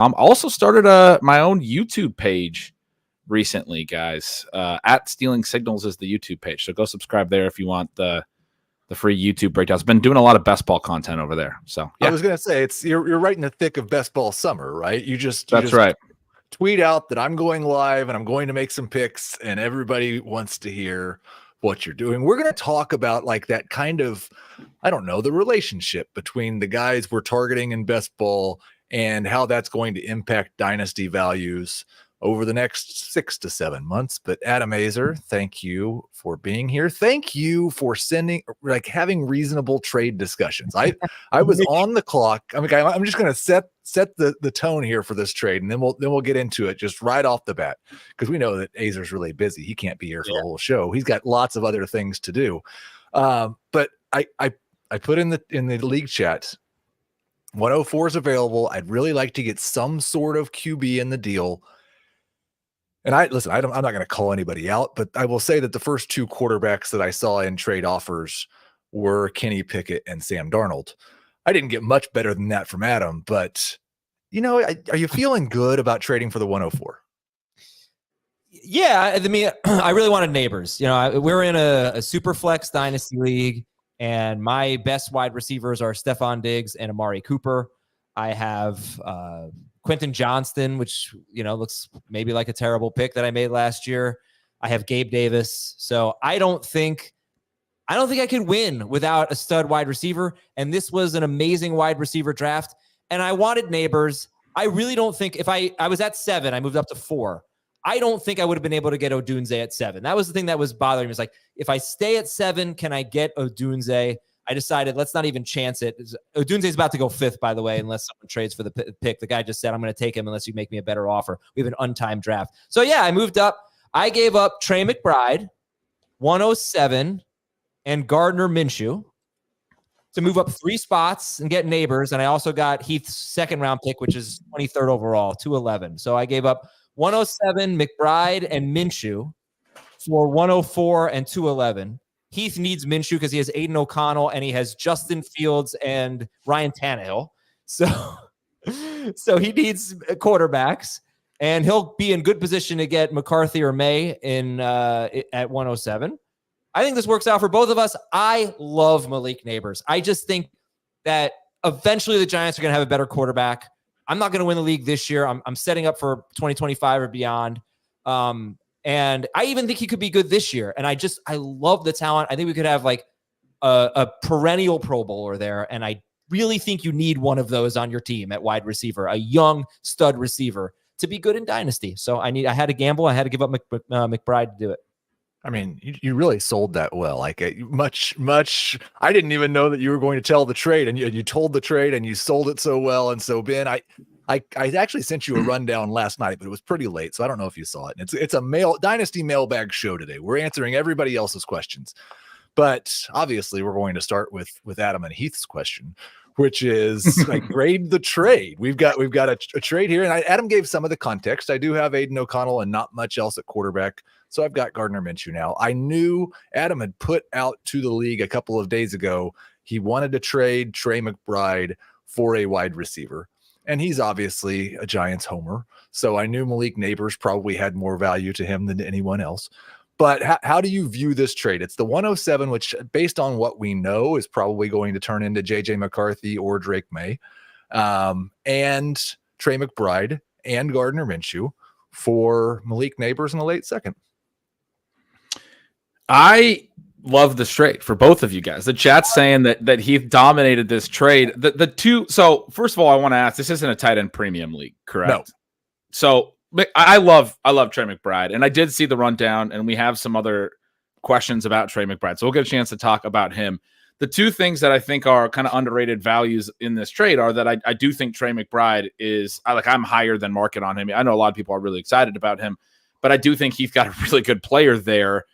Also started my own YouTube page recently, guys. At Stealing Signals is the YouTube page, so go subscribe there if you want the free YouTube breakdowns. Been doing a lot of best ball content over there. So yeah. I was gonna say you're right in the thick of best ball summer, right? That's right. Tweet out that I'm going live and I'm going to make some picks, and everybody wants to hear what you're doing. We're going to talk about like that kind of, I don't know, the relationship between the guys we're targeting in best ball and how that's going to impact dynasty values over the next 6 to 7 months. But Adam Aizer, thank you for being here. Thank you for having reasonable trade discussions. I was on the clock. I'm just going to set the tone here for this trade, and then we'll get into it just right off the bat, because we know that Aizer's really busy. He can't be here for the whole show. He's got lots of other things to do. But I put in the league chat, 104 is available. I'd really like to get some sort of QB in the deal. And I'm not going to call anybody out, but I will say that the first 2 quarterbacks that I saw in trade offers were Kenny Pickett and Sam Darnold. I didn't get much better than that from Adam, but are you feeling good about trading for the 104? Yeah, I mean, I really wanted Neighbors. We're in a Superflex Dynasty league, and my best wide receivers are Stephon Diggs and Amari Cooper. I have Quentin Johnston, which, looks maybe like a terrible pick that I made last year. I have Gabe Davis. So I don't think I could win without a stud wide receiver. And this was an amazing wide receiver draft. And I wanted Neighbors. I really don't think if I was at 7, I moved up to 4. I don't think I would have been able to get Odunze at 7. That was the thing that was bothering me. It's like, if I stay at 7, can I get Odunze? I decided let's not even chance it. Odunze is about to go 5th, by the way, unless someone trades for the pick. The guy just said, I'm going to take him unless you make me a better offer. We have an untimed draft. So, yeah, I moved up. I gave up Trey McBride, 107, and Gardner Minshew to move up 3 spots and get Neighbors. And I also got Heath's 2nd-round pick, which is 23rd overall, 211. So I gave up 107, McBride, and Minshew for 104 and 211. Heath needs Minshew because he has Aiden O'Connell and he has Justin Fields and Ryan Tannehill. So he needs quarterbacks, and he'll be in good position to get McCarthy or May at 107. I think this works out for both of us. I love Malik Neighbors. I just think that eventually the Giants are going to have a better quarterback. I'm not going to win the league this year. I'm setting up for 2025 or beyond. And I even think he could be good this year. And I love the talent. I think we could have like a perennial Pro Bowler there. And I really think you need one of those on your team at wide receiver, a young stud receiver to be good in Dynasty. So I had to gamble. I had to give up McBride to do it. I mean, you really sold that well. Like much. I didn't even know that you were going to tell the trade, and you told the trade and you sold it so well. And so, Ben, I actually sent you a rundown last night, but it was pretty late, so I don't know if you saw it. And it's a Dynasty mailbag show today. We're answering everybody else's questions, but obviously we're going to start with Adam and Heath's question, which is like grade the trade. We've got a trade here, and Adam gave some of the context. I do have Aiden O'Connell and not much else at quarterback, so I've got Gardner Minshew now. I knew Adam had put out to the league a couple of days ago he wanted to trade Trey McBride for a wide receiver. And he's obviously a Giants homer. So I knew Malik Neighbors probably had more value to him than anyone else. But how do you view this trade? It's the 107, which based on what we know is probably going to turn into JJ McCarthy or Drake May, and Trey McBride and Gardner Minshew for Malik Neighbors in the late 2nd. I love this trade for both of you guys. The chat's saying that Heath dominated this trade. The two. So first of all, I want to ask, this isn't a tight end premium league, correct? No. So I love Trey McBride, and I did see the rundown, and we have some other questions about Trey McBride. So we'll get a chance to talk about him. The two things that I think are kind of underrated values in this trade are that I do think Trey McBride I'm higher than market on him. I know a lot of people are really excited about him, but I do think Heath got a really good player there.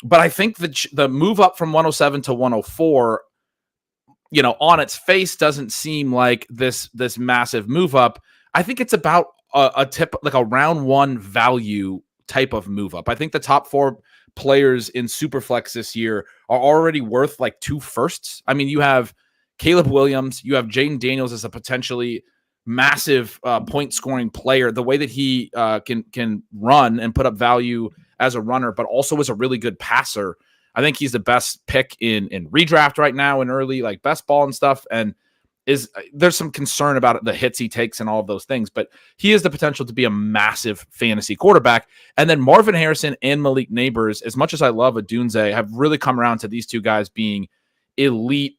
But I think the move up from 107 to 104, on its face doesn't seem like this massive move up. I think it's about a tip, like a round 1 value type of move up. I think the top 4 players in Superflex this year are already worth like 2 firsts. I mean, you have Caleb Williams, you have Jaden Daniels as a potentially massive point scoring player. The way that he can run and put up value as a runner, but also is a really good passer. I think he's the best pick in redraft right now in early like best ball and stuff. And there's some concern about the hits he takes and all of those things, but he has the potential to be a massive fantasy quarterback. And then Marvin Harrison and Malik Neighbors, as much as I love Odunze, have really come around to these two guys being elite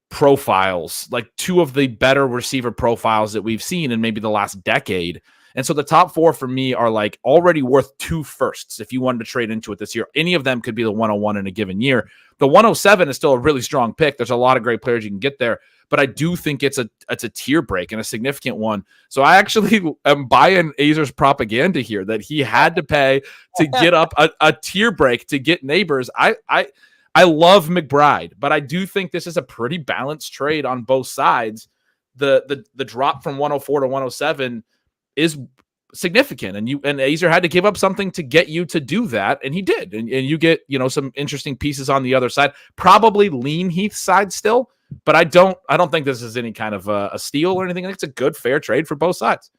profiles, like two of the better receiver profiles that we've seen in maybe the last decade. And so the top four for me are like already worth 2 firsts if you wanted to trade into it this year. Any of them could be the 101 in a given year. The 107 is still a really strong pick. There's a lot of great players you can get there, but I do think it's a tier break and a significant one. So I actually am buying Aizer's propaganda here that he had to pay to get up a tier break to get Neighbors. I love McBride, but I do think this is a pretty balanced trade on both sides. The drop from 104 to 107 is significant, and Aizer had to give up something to get you to do that, and he did. And you get some interesting pieces on the other side. Probably lean Heath's side still, but I don't think this is any kind of a steal or anything. I think it's a good, fair trade for both sides.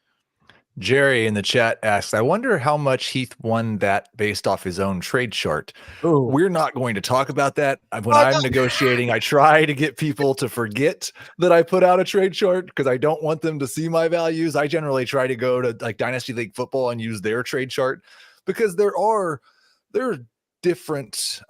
Jerry in the chat asks, I wonder how much Heath won that based off his own trade chart. Ooh. We're not going to talk about that. When I'm negotiating, I try to get people to forget that I put out a trade chart because I don't want them to see my values. I generally try to go to like Dynasty League football and use their trade chart because there are different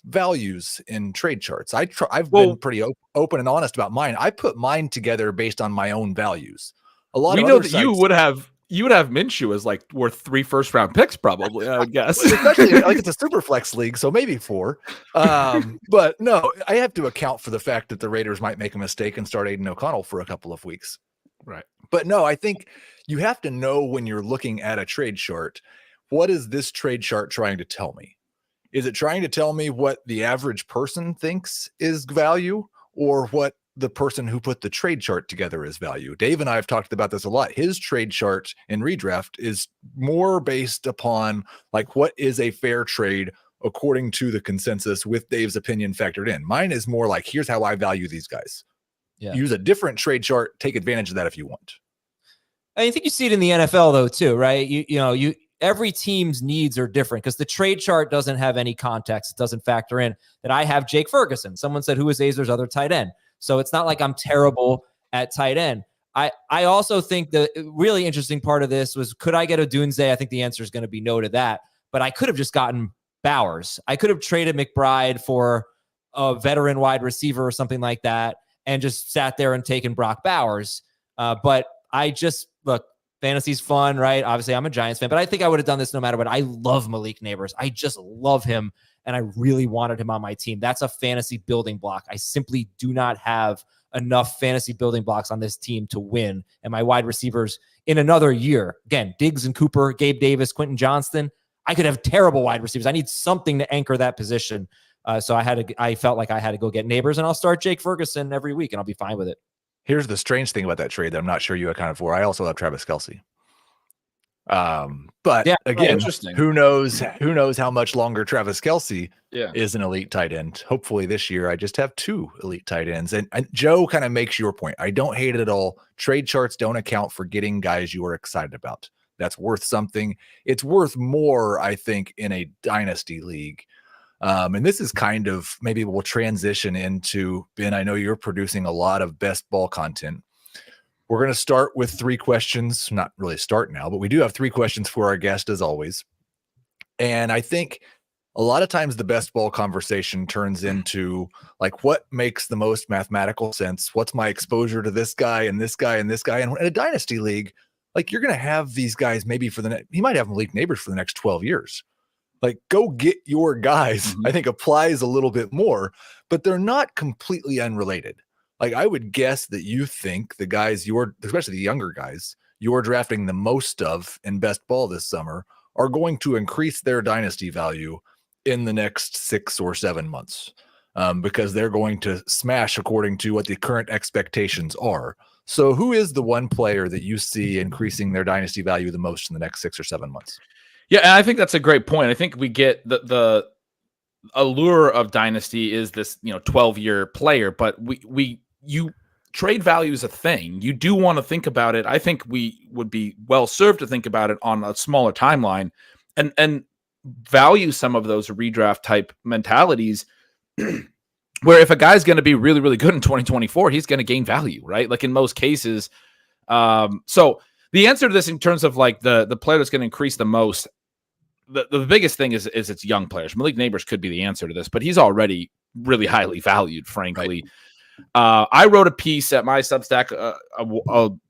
values in trade charts. I've been pretty open and honest about mine. I put mine together based on my own values. We know that you would have Minshew as like worth 3 first-round picks, probably. I would guess, especially like it's a Superflex league, so maybe 4. But no, I have to account for the fact that the Raiders might make a mistake and start Aiden O'Connell for a couple of weeks, right? But no, I think you have to know when you're looking at a trade chart, what is this trade chart trying to tell me? Is it trying to tell me what the average person thinks is value, or what the person who put the trade chart together is value? Dave and I have talked about this a lot. His trade chart in redraft is more based upon like what is a fair trade according to the consensus with Dave's opinion factored in. Mine is more like, here's how I value these guys. Yeah. Use a different trade chart. Take advantage of that if you want. I think you see it in the NFL though too, right? Every team's needs are different because the trade chart doesn't have any context. It doesn't factor in that I have Jake Ferguson. Someone said, who is Aizer's other tight end? So it's not like I'm terrible at tight end. I also think the really interesting part of this was, could I get Odunze? I think the answer is going to be no to that. But I could have just gotten Bowers. I could have traded McBride for a veteran wide receiver or something like that and just sat there and taken Brock Bowers. But look, fantasy's fun, right? Obviously, I'm a Giants fan, but I think I would have done this no matter what. I love Malik Neighbors. I just love him. And I really wanted him on my team. That's a fantasy building block. I simply do not have enough fantasy building blocks on this team to win. And my wide receivers in another year, again, Diggs and Cooper, Gabe Davis, Quentin Johnston, I could have terrible wide receivers. I need something to anchor that position. So I felt like I had to go get Neighbors, and I'll start Jake Ferguson every week, and I'll be fine with it. Here's the strange thing about that trade that I'm not sure you accounted for. I also love Travis Kelce. But yeah, again, who knows how much longer Travis Kelce is an elite tight end. Hopefully this year I just have 2 elite tight ends. And Joe kind of makes your point. I don't hate it at all. Trade charts don't account for getting guys you are excited about. That's worth something. It's worth more, I think, in a dynasty league. And this is kind of, maybe we'll transition into, Ben, I know you're producing a lot of best ball content. We're going to start with 3 questions, not really start now, but we do have 3 questions for our guest as always. And I think a lot of times the best ball conversation turns into like, what makes the most mathematical sense? What's my exposure to this guy and this guy and this guy? And in a dynasty league, like you're going to have these guys maybe you might have Malik Neighbors for the next 12 years. Like, go get your guys, I think applies a little bit more, but they're not completely unrelated. Like, I would guess that you think the guys especially the younger guys, you're drafting the most of in best ball this summer are going to increase their dynasty value in the next 6 or 7 months because they're going to smash according to what the current expectations are. So who is the one player that you see increasing their dynasty value the most in the next 6 or 7 months? Yeah, and I think that's a great point. I think we get the allure of dynasty is this 12-year player, but you trade value is a thing. You do want to think about it. I think we would be well served to think about it on a smaller timeline and value some of those redraft type mentalities where if a guy's going to be really, really good in 2024, he's going to gain value, right? Like in most cases. So the answer to this in terms of like the player that's going to increase the most, the biggest thing is it's young players. Malik Neighbors could be the answer to this, but he's already really highly valued, frankly. Right. I wrote a piece at my Substack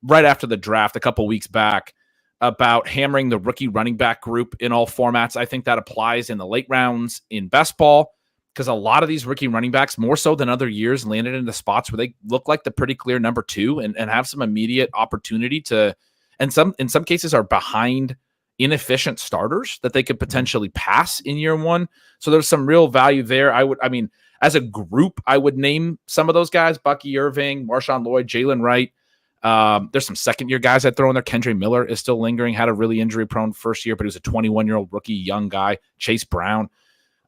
right after the draft a couple weeks back about hammering the rookie running back group in all formats. I think that applies in the late rounds in best ball because a lot of these rookie running backs, more so than other years, landed in the spots where they look like the pretty clear number 2 and have some immediate opportunity to, and in some cases are behind inefficient starters that they could potentially pass in year 1. So there's some real value there. As a group, I would name some of those guys: Bucky Irving, Marshawn Lloyd, Jalen Wright. There's some second-year guys I'd throw in there. Kendre Miller is still lingering, had a really injury-prone first year, but he was a 21-year-old rookie, young guy. Chase Brown.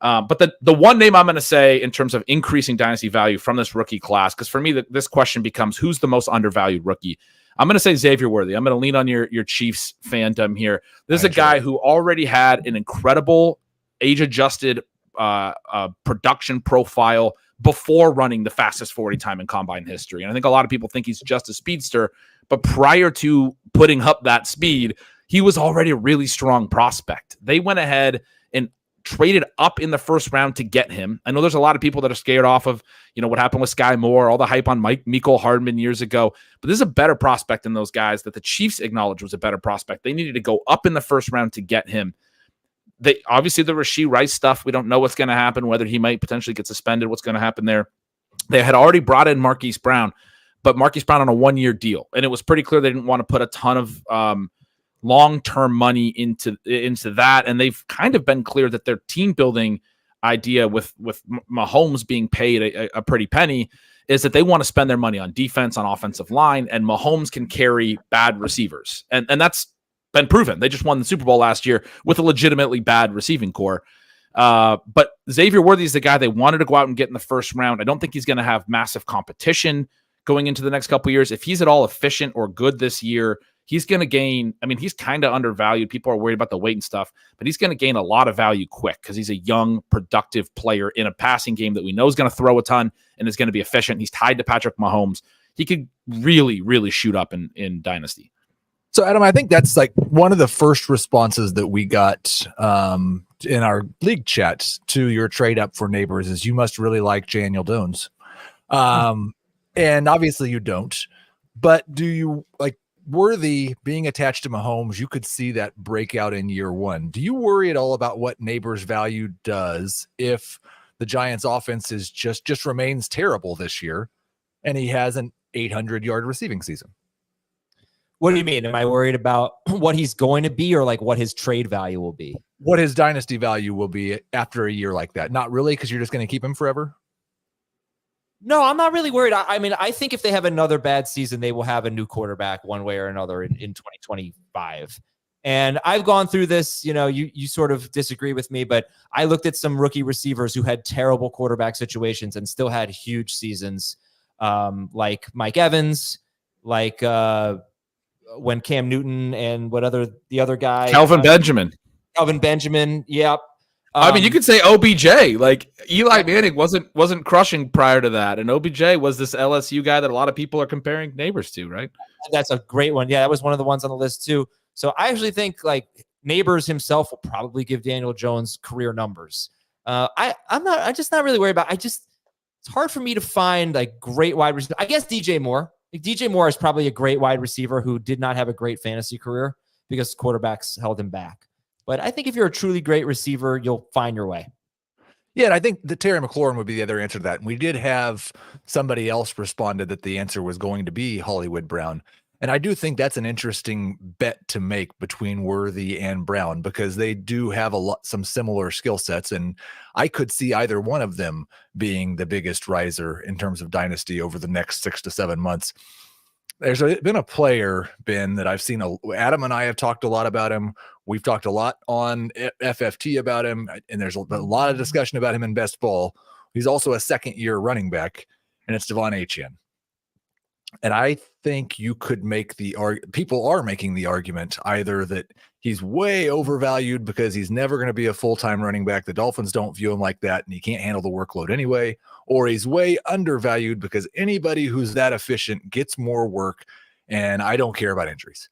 But the one name I'm going to say in terms of increasing dynasty value from this rookie class, because for me, this question becomes who's the most undervalued rookie? I'm going to say Xavier Worthy. I'm going to lean on your Chiefs fandom here. This is a guy who already had an incredible age-adjusted production profile before running the fastest 40 time in combine history. And I think a lot of people think he's just a speedster, but prior to putting up that speed, he was already a really strong prospect. They went ahead and traded up in the first round to get him. I know there's a lot of people that are scared off of, what happened with Sky Moore, all the hype on Mecole Hardman years ago, but this is a better prospect than those guys that the Chiefs acknowledged was a better prospect. They needed to go up in the first round to get him. Obviously the Rashee Rice stuff, we don't know what's going to happen, whether he might potentially get suspended, what's going to happen there. They had already brought in Marquise Brown, but Marquise Brown on a 1-year deal. And it was pretty clear they didn't want to put a ton of long-term money into that. And they've kind of been clear that their team building idea with Mahomes being paid a pretty penny is that they want to spend their money on defense, on offensive line, and Mahomes can carry bad receivers. And that's been proven. They just won the Super Bowl last year with a legitimately bad receiving core. But Xavier Worthy is the guy they wanted to go out and get in the first round. I don't think he's going to have massive competition going into the next couple of years. If he's at all efficient or good this year, he's going to gain. He's kind of undervalued. People are worried about the weight and stuff, but he's going to gain a lot of value quick because he's a young, productive player in a passing game that we know is going to throw a ton and is going to be efficient. He's tied to Patrick Mahomes. He could really, really shoot up in Dynasty. So, Adam, I think that's like one of the first responses that we got in our league chat to your trade up for Neighbors is you must really like Daniel Jones. And obviously you don't, but do you like Worthy being attached to Mahomes? You could see that breakout in year 1. Do you worry at all about what Neighbors value does if the Giants offense is just remains terrible this year and he has an 800-yard receiving season? What do you mean? Am I worried about what he's going to be or like what his trade value will be? What his dynasty value will be after a year like that? Not really, because you're just going to keep him forever? No, I'm not really worried. I think if they have another bad season, they will have a new quarterback one way or another in 2025. And I've gone through this, you sort of disagree with me, but I looked at some rookie receivers who had terrible quarterback situations and still had huge seasons, like Mike Evans, like when Cam Newton and the other guy, Calvin Benjamin. Yep. You could say OBJ. Like Eli Manning wasn't crushing prior to that, and OBJ was this LSU guy that a lot of people are comparing Neighbors to, right? That's a great one. Yeah, that was one of the ones on the list too. So I actually think like Neighbors himself will probably give Daniel Jones career numbers. I'm just not really worried about. It's hard for me to find like great wide receiver. I guess DJ Moore. Like, DJ Moore is probably a great wide receiver who did not have a great fantasy career because quarterbacks held him back. But I think if you're a truly great receiver, you'll find your way. Yeah, and I think that Terry McLaurin would be the other answer to that. And we did have somebody else responded that the answer was going to be Hollywood Brown. And I do think that's an interesting bet to make between Worthy and Brown because they do have some similar skill sets. And I could see either one of them being the biggest riser in terms of dynasty over the next 6 to 7 months. There's been a player, Ben, that I've seen. Adam and I have talked a lot about him. We've talked a lot on FFT about him, and there's a lot of discussion about him in best ball. He's also a second-year running back, and it's De'Von Achane. And I think you could make people are making the argument either that he's way overvalued because he's never going to be a full-time running back. The Dolphins don't view him like that, and he can't handle the workload anyway. Or he's way undervalued because anybody who's that efficient gets more work, and I don't care about injuries.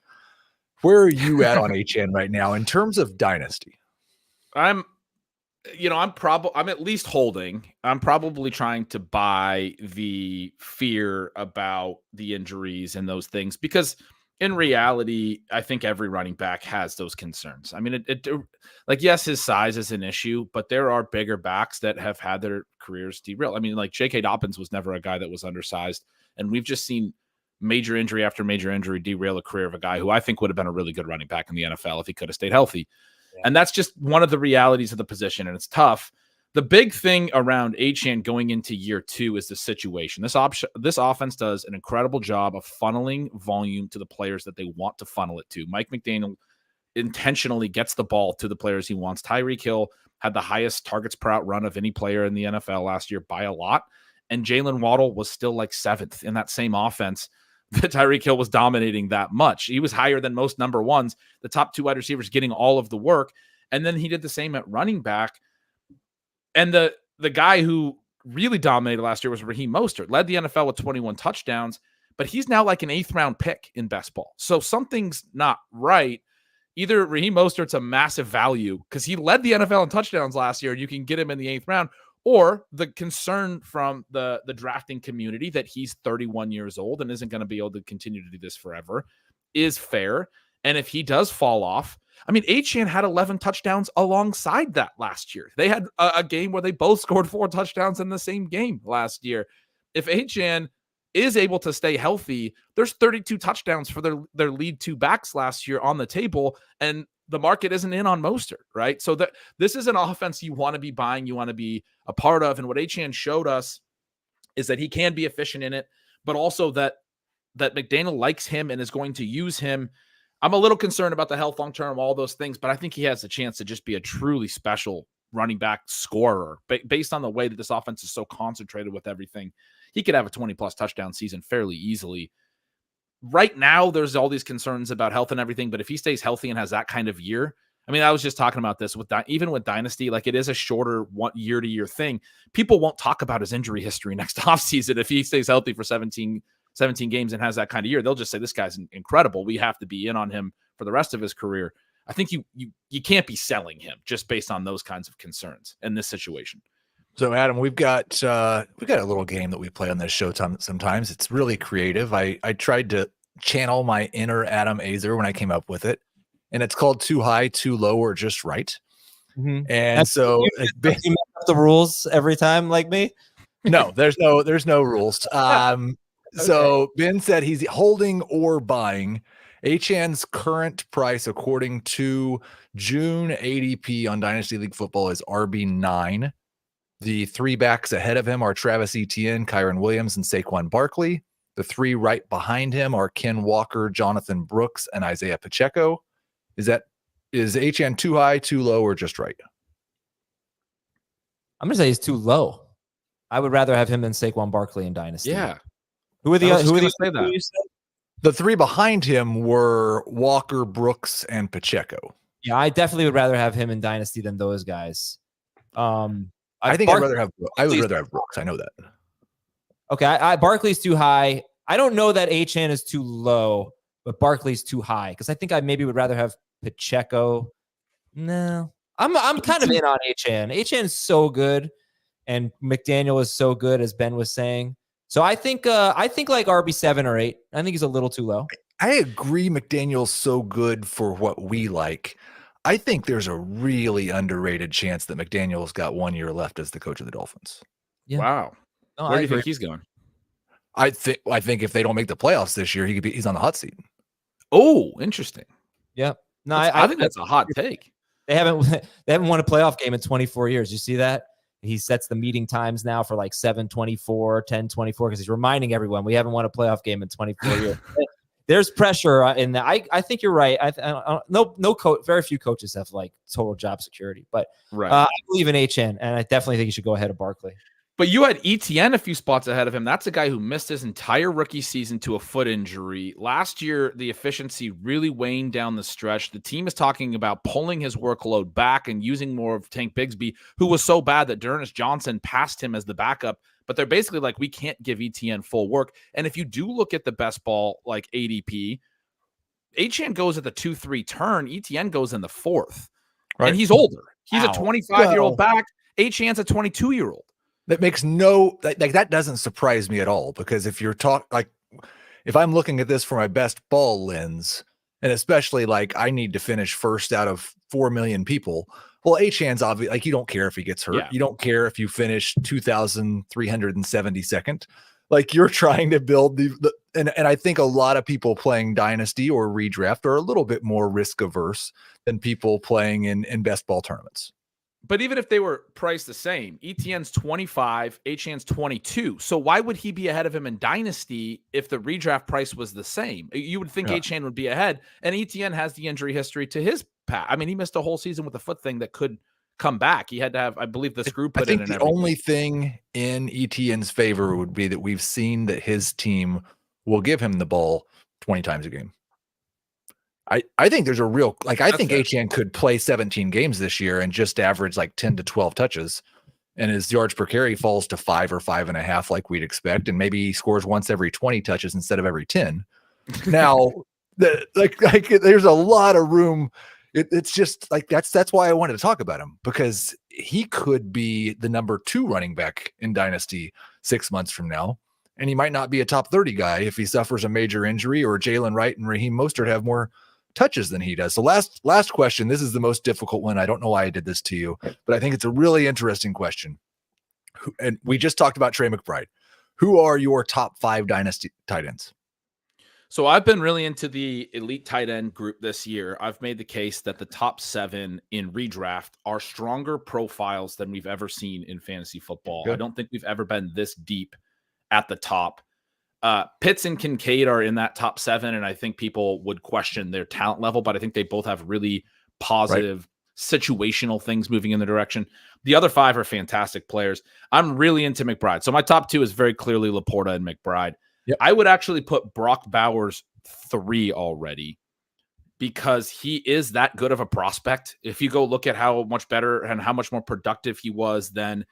Where are you at on Achane right now in terms of dynasty? I'm at least holding. I'm probably trying to buy the fear about the injuries and those things because in reality, I think every running back has those concerns. I mean, yes, his size is an issue, but there are bigger backs that have had their careers derailed. I mean, like J.K. Dobbins was never a guy that was undersized, and we've just seen major injury after major injury derail a career of a guy who I think would have been a really good running back in the NFL if he could have stayed healthy. Yeah. And that's just one of the realities of the position, and it's tough. The big thing around Achane going into year 2 is the situation. This offense does an incredible job of funneling volume to the players that they want to funnel it to. Mike McDaniel intentionally gets the ball to the players he wants. Tyreek Hill had the highest targets per out run of any player in the NFL last year by a lot, and Jalen Waddle was still like 7th in that same offense. Tyreek Hill was dominating that much. He was higher than most number ones, the top 2 wide receivers getting all of the work. And then he did the same at running back. And the guy who really dominated last year was Raheem Mostert, led the NFL with 21 touchdowns, but he's now like an 8th round pick in best ball. So something's not right. Either Raheem Mostert's a massive value because he led the NFL in touchdowns last year and you can get him in the 8th round, or the concern from the drafting community that he's 31 years old and isn't going to be able to continue to do this forever is fair. And if he does fall off, I mean, Achane had 11 touchdowns alongside that last year. They had a game where they both scored 4 touchdowns in the same game last year. If Achane is able to stay healthy, there's 32 touchdowns for their lead 2 backs last year on the table, and the market isn't in on Mostert, right? So this is an offense you want to be buying, you want to be a part of. And what Achane showed us is that he can be efficient in it, but also that McDaniel likes him and is going to use him. I'm a little concerned about the health long-term, all those things, but I think he has a chance to just be a truly special running back scorer based on the way that this offense is so concentrated with everything. He could have a 20-plus touchdown season fairly easily. Right now, there's all these concerns about health and everything, but if he stays healthy and has that kind of year, I mean, I was just talking about this even with Dynasty, like it is a shorter year-to-year thing. People won't talk about his injury history next offseason if he stays healthy for 17 games and has that kind of year. They'll just say, this guy's incredible. We have to be in on him for the rest of his career. I think you can't be selling him just based on those kinds of concerns in this situation. So, Adam, we've got a little game that we play on this show sometimes. It's really creative. I tried to channel my inner Adam Aizer when I came up with it, and it's called Too High, Too Low, or Just Right. Mm-hmm. And so you mess up the rules every time, like me. No, there's no rules. Okay. So Ben said he's holding or buying. Achane's current price, according to June ADP on Dynasty League Football, is RB9. The 3 backs ahead of him are Travis Etienne, Kyron Williams, and Saquon Barkley. The 3 right behind him are Ken Walker, Jonathan Brooks, and Isaiah Pacheco. Is Achane too high, too low, or just right? I'm going to say he's too low. I would rather have him than Saquon Barkley in Dynasty. Yeah. Who are the The 3 behind him were Walker, Brooks, and Pacheco. Yeah, I definitely would rather have him in Dynasty than those guys. I would rather have Brooks. I know that. Okay, Barkley's too high. I don't know that Achane is too low, but Barkley's too high because I think I maybe would rather have Pacheco. No, I'm kind of in on Achane. Achane is so good, and McDaniel is so good, as Ben was saying. So I think like RB7 or 8. I think he's a little too low. I agree. McDaniel's so good for what we like. I think there's a really underrated chance that McDaniel's got 1 year left as the coach of the Dolphins. Yeah. Wow. No, Where do you think he's going? I think if they don't make the playoffs this year, he's on the hot seat. Oh, interesting. Yeah. No, I think that's a hot take. They haven't won a playoff game in 24 years. You see that? He sets the meeting times now for like 7:24, 10:24 because he's reminding everyone we haven't won a playoff game in 24 years. There's pressure in that. I think you're right. No coach. Very few coaches have like total job security, but right. I believe in Achane, and I definitely think you should go ahead of Barkley. But you had ETN a few spots ahead of him. That's a guy who missed his entire rookie season to a foot injury. Last year, the efficiency really waned down the stretch. The team is talking about pulling his workload back and using more of Tank Bigsby, who was so bad that Darren Johnson passed him as the backup. But they're basically like, we can't give ETN full work. And if you do look at the best ball, like ADP, Achane goes at the 2-3 turn. ETN goes in the 4th. Right. And he's older. He's a 25-year-old back. Achane's a 22-year-old. That makes that doesn't surprise me at all, because if you're if I'm looking at this from my best ball lens, and especially like I need to finish first out of 4 million people, well, Achane's obvious. Like, you don't care if he gets hurt. Yeah. You don't care if you finish 2,372nd. Like, you're trying to build and I think a lot of people playing Dynasty or redraft are a little bit more risk averse than people playing in best ball tournaments. But even if they were priced the same, ETN's 25, Achane's 22. So why would he be ahead of him in Dynasty if the redraft price was the same? You would think Achane would be ahead, and ETN has the injury history to his path. I mean, he missed a whole season with a foot thing that could come back. He had to have, I believe, the screw put in. I think the only thing in ETN's favor would be that we've seen that his team will give him the ball 20 times a game. I think there's a real, I think Achane could play 17 games this year and just average like 10 to 12 touches, and his yards per carry falls to 5 or 5.5 like we'd expect, and maybe he scores once every 20 touches instead of every 10. Now, there's a lot of room. It's just like that's why I wanted to talk about him, because he could be the number 2 running back in Dynasty 6 months from now, and he might not be a top 30 guy if he suffers a major injury, or Jalen Wright and Raheem Mostert have more touches than he does. So last question. This is the most difficult one. I don't know why I did this to you, but I think it's a really interesting question. And we just talked about Trey McBride. Who are your top 5 Dynasty tight ends? So I've been really into the elite tight end group this year. I've made the case that the top 7 in redraft are stronger profiles than we've ever seen in fantasy football. Good. I don't think we've ever been this deep at the top. Pitts and Kincaid are in that top 7, and I think people would question their talent level, but I think they both have really positive situational things moving in the direction. The other 5 are fantastic players. I'm really into McBride. So my top 2 is very clearly Laporta and McBride. Yep. I would actually put Brock Bowers 3 already, because he is that good of a prospect. If you go look at how much better and how much more productive he was than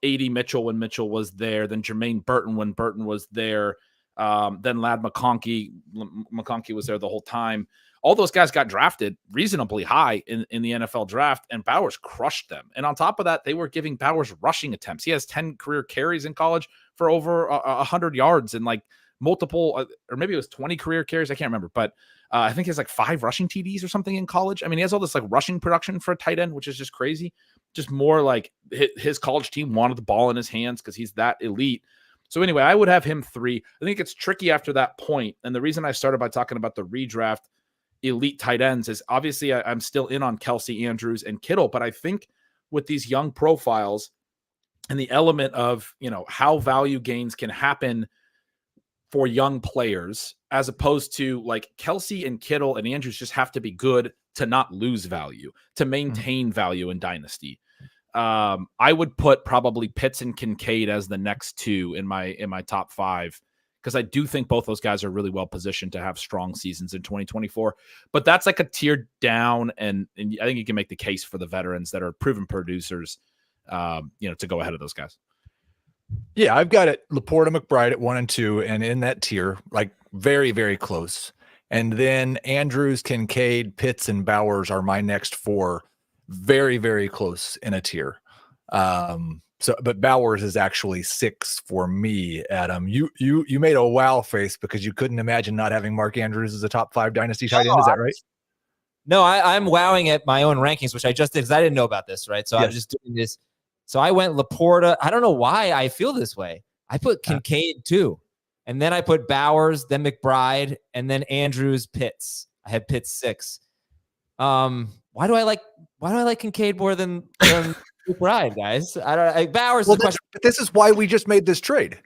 A.D. Mitchell when Mitchell was there, than Jermaine Burton when Burton was there, then Ladd McConkey was there the whole time. All those guys got drafted reasonably high in the NFL draft, and Bowers crushed them. And on top of that, they were giving Bowers rushing attempts. He has 10 career carries in college for over 100 yards and like multiple, or maybe it was 20 career carries. I can't remember, but I think he has like 5 rushing TDs or something in college. I mean, he has all this like rushing production for a tight end, which is just crazy. Just more like his college team wanted the ball in his hands because he's that elite. So anyway, I would have him 3. I think it's tricky after that point. And the reason I started by talking about the redraft elite tight ends is obviously I'm still in on Kelsey, Andrews, and Kittle. But I think with these young profiles and the element of, how value gains can happen for young players, as opposed to like Kelsey and Kittle and Andrews just have to be good to not lose value, to maintain value in Dynasty. I would put probably Pitts and Kincaid as the next 2 in my top 5, because I do think both those guys are really well positioned to have strong seasons in 2024. But that's like a tier down, and I think you can make the case for the veterans that are proven producers, to go ahead of those guys. Yeah, I've got it. Laporta, McBride at 1 and 2, and in that tier, like very, very close. And then Andrews, Kincaid, Pitts, and Bowers are my next 4. Very, very close in a tier. But Bowers is actually 6 for me, Adam. You made a wow face because you couldn't imagine not having Mark Andrews as a top 5 Dynasty tight end. Is that right? No, I'm wowing at my own rankings, which I just did because I didn't know about this, right? So yes. I'm just doing this. So I went Laporta. I don't know why I feel this way. I put Kincaid 2, and then I put Bowers, then McBride, and then Andrews, Pitts. I had Pitts 6. Why do I like Kincaid more than McBride, guys? Bowers. Well, but this is why we just made this trade.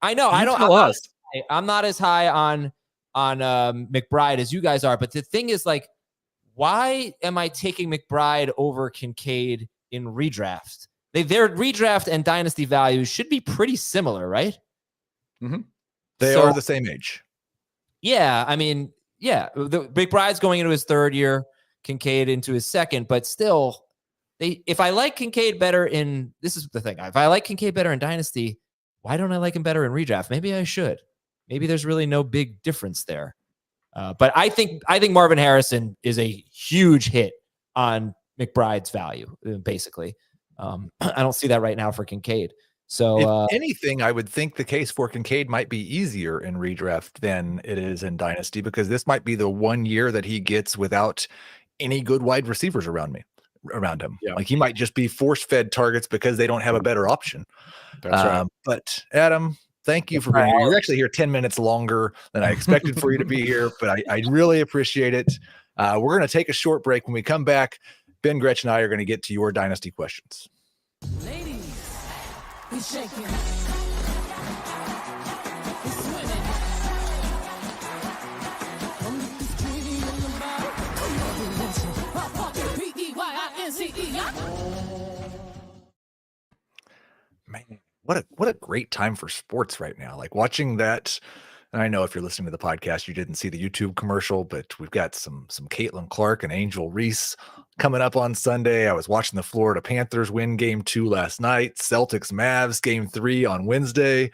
I know. I'm not as high on McBride as you guys are, but the thing is, like, why am I taking McBride over Kincaid in redraft? their redraft and dynasty values should be pretty similar, right? Mm-hmm. They are the same age. Yeah, I mean, yeah, the McBride's going into his third year, Kincaid into his second, but still, if I like Kincaid better this is the thing, if I like Kincaid better in dynasty, why don't I like him better in redraft? Maybe I should. Maybe there's really no big difference there. But I think Marvin Harrison is a huge hit on McBride's value, basically. I don't see that right now for Kincaid. So if anything, I would think the case for Kincaid might be easier in redraft than it is in dynasty, because this might be the 1 year that he gets without any good wide receivers around him. Yeah. Like he might just be force-fed targets because they don't have a better option. That's right. But Adam, thank you for being here. You're actually here 10 minutes longer than I expected for you to be here, but I really appreciate it. We're going to take a short break. When we come back, Ben, Gretch, and I are going to get to your dynasty questions. Ladies, he's shaking. He's swimming. Man, what a great time for sports right now. Like watching that. And I know if you're listening to the podcast, you didn't see the YouTube commercial, but we've got some Caitlin Clark and Angel Reese coming up on Sunday. I was watching the Florida Panthers win game 2 last night. Celtics Mavs game 3 on Wednesday.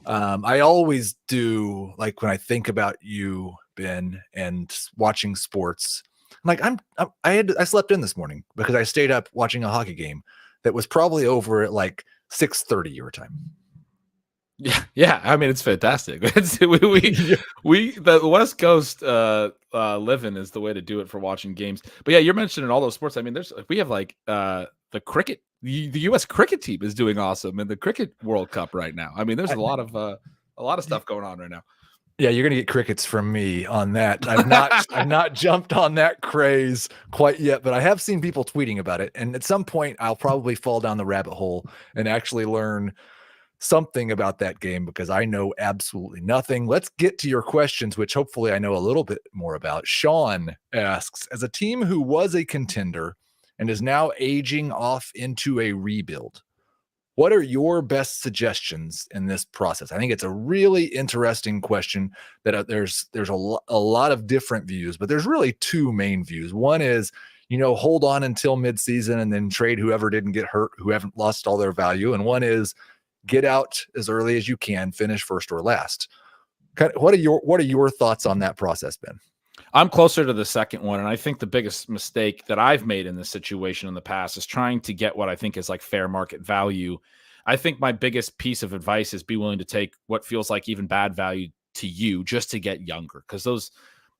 I always do, like when I think about you, Ben, and watching sports, like I slept in this morning because I stayed up watching a hockey game that was probably over at like 6:30 your time. Yeah. I mean, it's fantastic. We the West Coast living is the way to do it for watching games. But yeah, you're mentioning all those sports. I mean, we have like the cricket. The U.S. cricket team is doing awesome in the Cricket World Cup right now. I mean, there's a lot of stuff going on right now. Yeah, you're gonna get crickets from me on that. I've not jumped on that craze quite yet, but I have seen people tweeting about it. And at some point, I'll probably fall down the rabbit hole and actually learn something about that game, because I know absolutely nothing. Let's get to your questions, which hopefully I know a little bit more about. Sean asks, as a team who was a contender and is now aging off into a rebuild, what are your best suggestions in this process? I think it's a really interesting question that there's a lot of different views, but there's really 2 main views. One is, hold on until midseason and then trade whoever didn't get hurt, who haven't lost all their value. And one is, get out as early as you can, finish first or last. What are your thoughts on that process, Ben? I'm closer to the second one, and I think the biggest mistake that I've made in this situation in the past is trying to get what I think is like fair market value. I think my biggest piece of advice is be willing to take what feels like even bad value to you just to get younger, because those,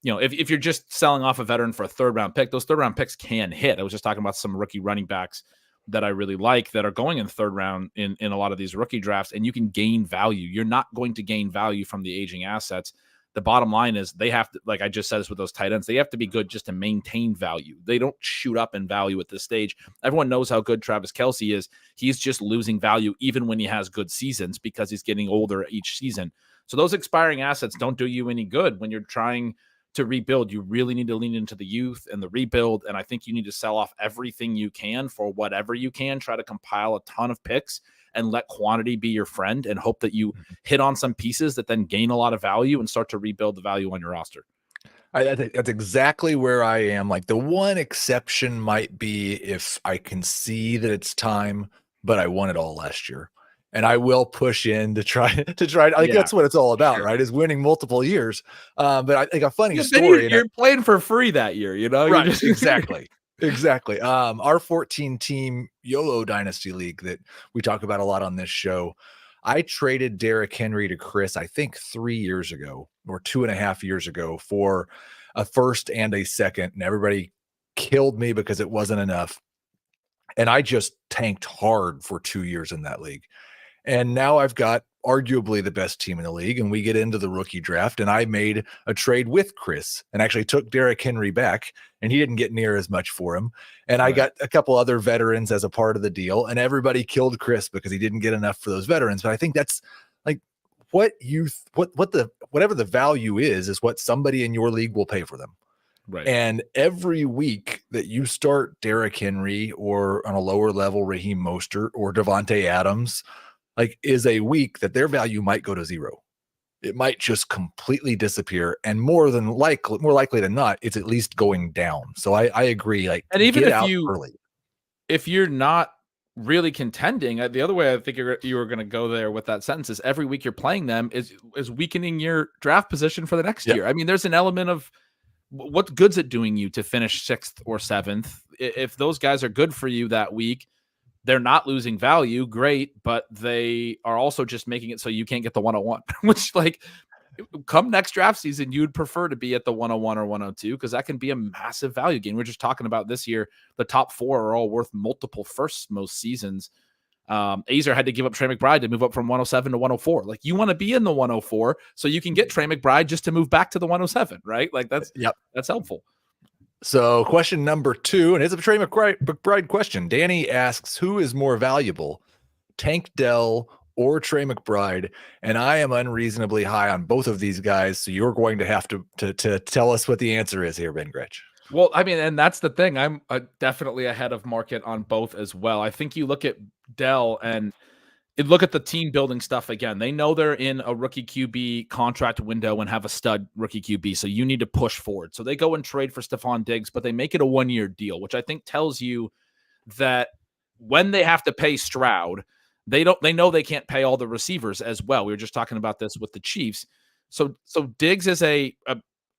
if you're just selling off a veteran for a 3rd round pick, those 3rd round picks can hit. I was just talking about some rookie running backs that I really like that are going in 3rd round in a lot of these rookie drafts, and you can gain value. You're not going to gain value from the aging assets. The bottom line is they have to, like I just said this with those tight ends, they have to be good just to maintain value. They don't shoot up in value at this stage. Everyone knows how good Travis Kelce is. He's just losing value even when he has good seasons because he's getting older each season. So those expiring assets don't do you any good when you're trying to rebuild. You really need to lean into the youth and the rebuild. And I think you need to sell off everything you can for whatever you can. Try to compile a ton of picks and let quantity be your friend and hope that you hit on some pieces that then gain a lot of value and start to rebuild the value on your roster. I think that's exactly where I am. Like the one exception might be if I can see that it's time, but I won it all last year. And I will push in to try. I think that's what it's all about, right? Is winning multiple years. But I think a funny story. You're playing for free that year, Right? Exactly. Our 14-team YOLO Dynasty League that we talk about a lot on this show. I traded Derrick Henry to Chris, I think 3 years ago or 2.5 years ago for a 1st and a 2nd, and everybody killed me because it wasn't enough. And I just tanked hard for 2 years in that league. And now I've got arguably the best team in the league, and we get into the rookie draft, and I made a trade with Chris and actually took Derrick Henry back, and he didn't get near as much for him. And I got a couple other veterans as a part of the deal, and everybody killed Chris because he didn't get enough for those veterans. But I think that's like whatever the value is what somebody in your league will pay for them. Right. And every week that you start Derrick Henry or on a lower level Raheem Mostert or Devonta Adams, like, is a week that their value might go to zero. It might just completely disappear, and more likely than not, it's at least going down. So I agree. Like, And even get if out you early. if you're not really contending, the other way I think you were going to go there with that sentence is every week you're playing them is weakening your draft position for the next year. I mean, there's an element of what good's it doing you to finish 6th or 7th? If those guys are good for you that week, they're not losing value, great, but they are also just making it so you can't get the 101, which, like, come next draft season, you'd prefer to be at the 101 or 102 because that can be a massive value gain. We're just talking about this year, the top 4 are all worth multiple firsts most seasons. Aizer had to give up Trey McBride to move up from 107 to 104. Like, you want to be in the 104 so you can get Trey McBride just to move back to the 107, right? Like, that's helpful. So question number 2, and it's a Trey McBride question. Danny asks, who is more valuable, Tank Dell or Trey McBride? And I am unreasonably high on both of these guys, so you're going to have to tell us what the answer is here, Ben Gretch. Well, I mean, and that's the thing. I'm definitely ahead of market on both as well. I think you look at Dell and look at the team building stuff again. They know they're in a rookie QB contract window and have a stud rookie QB, so you need to push forward. So they go and trade for Stephon Diggs, but they make it a 1-year deal, which I think tells you that when they have to pay Stroud, they know they can't pay all the receivers as well. We were just talking about this with the Chiefs. So Diggs is a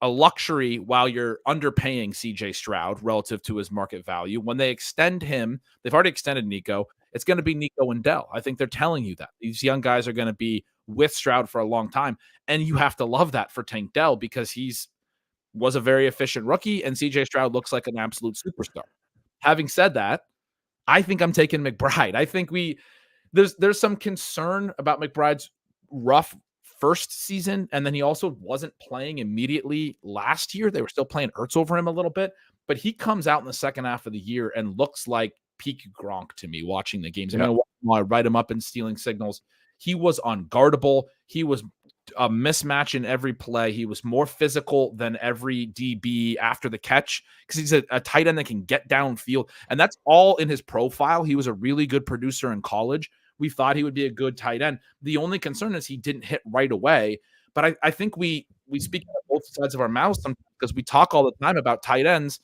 luxury while you're underpaying CJ Stroud relative to his market value. When they extend him, they've already extended Nico. It's going to be Nico and Dell. I think they're telling you that these young guys are going to be with Stroud for a long time. And you have to love that for Tank Dell because was a very efficient rookie and CJ Stroud looks like an absolute superstar. Having said that, I think I'm taking McBride. I think there's some concern about McBride's rough first season, and then he also wasn't playing immediately last year. They were still playing Ertz over him a little bit, but he comes out in the second half of the year and looks like peak Gronk to me watching the games. I mean, I write him up in stealing signals. He was unguardable. He was a mismatch in every play. He was more physical than every DB after the catch because he's a tight end that can get downfield, and that's all in his profile. He was a really good producer in college. We thought he would be a good tight end. The only concern is he didn't hit right away. But I think we speak on both sides of our mouths because we talk all the time about tight ends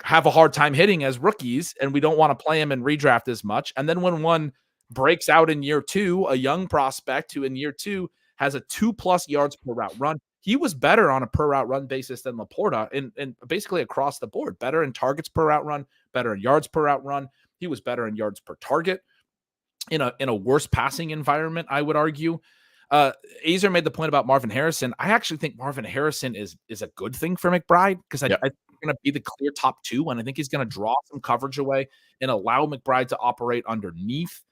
have a hard time hitting as rookies, and we don't want to play him in redraft as much. And then when one breaks out in year 2, a young prospect who in year 2 has a 2+ yards per route run, he was better on a per route run basis than Laporta and basically across the board. Better in targets per route run, better in yards per route run. He was better in yards per target. In a worse passing environment, I would argue. Aizer made the point about Marvin Harrison. I actually think Marvin Harrison is a good thing for McBride because I think he's going to be the clear top 2, and I think he's going to draw some coverage away and allow McBride to operate underneath.